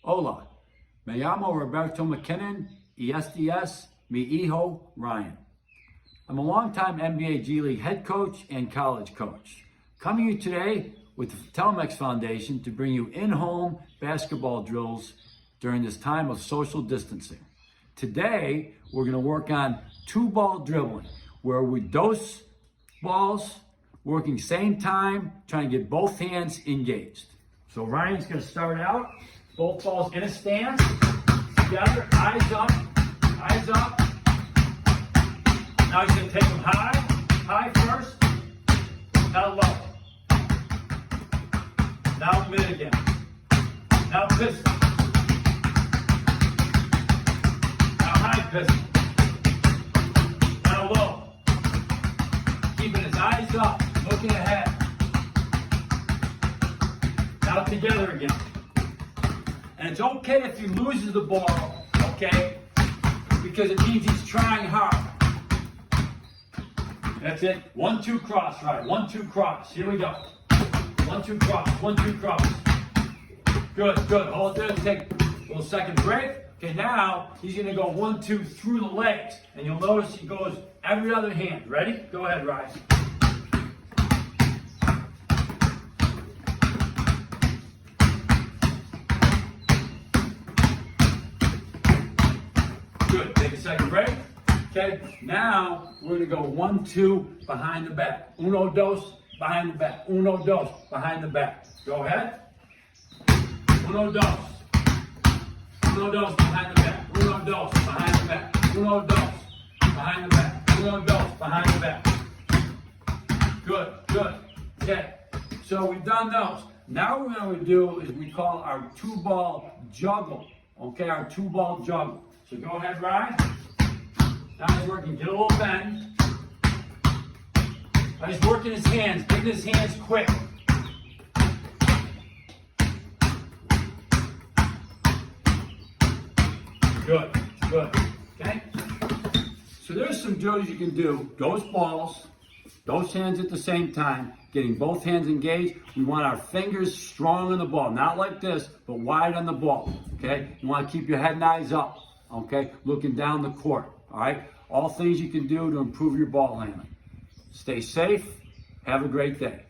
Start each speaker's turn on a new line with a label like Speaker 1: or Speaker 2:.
Speaker 1: Hola, me llamo Roberto MacKinnon y este es mi hijo Ryan. I'm a longtime NBA G League head coach and college coach, coming to you today with the Telmex Foundation to bring you in-home basketball drills during this time of social distancing. Today, we're going to work on two-ball dribbling, where we dose balls, working same time, trying to get both hands engaged. So Ryan's going to start out, both balls in a stance, together, eyes up, eyes up. Now he's going to take them high first, now low. Now mid again. Now pistol. Now high pistol. Now low. Keeping his eyes up, looking ahead. Now together again. And it's okay if he loses the ball, okay? Because it means he's trying hard. That's it. 1-2 cross, right? 1-2 cross. Here we go. 1-2 cross. 1-2 cross. Good, good. Hold there. Take a little second break. Okay, now he's going to go 1-2 through the legs. And you'll notice he goes every other hand. Ready? Go ahead, Rise. Good. Take a second break. Okay, now we're going to go 1-2 behind the back. Uno, dos, behind the back. Uno, dos, behind the back. Go ahead. Uno, dos. Uno, dos, behind the back. Uno, dos, behind the back. Uno, dos, behind the back. Uno, dos, behind the back. Good, good. Okay, so we've done those. Now what we're going to do is we call our two-ball juggle. Okay, our two-ball juggle. So go ahead, Ryan. Now he's working, get a little bend. Now he's working his hands, getting his hands quick. Good, good, okay? So there's some drills you can do. Those balls, those hands at the same time, getting both hands engaged. We want our fingers strong on the ball, not like this, but wide on the ball, okay? You want to keep your head and eyes up, okay? Looking down the court. All right, all things you can do to improve your ball handling. Stay safe. Have a great day.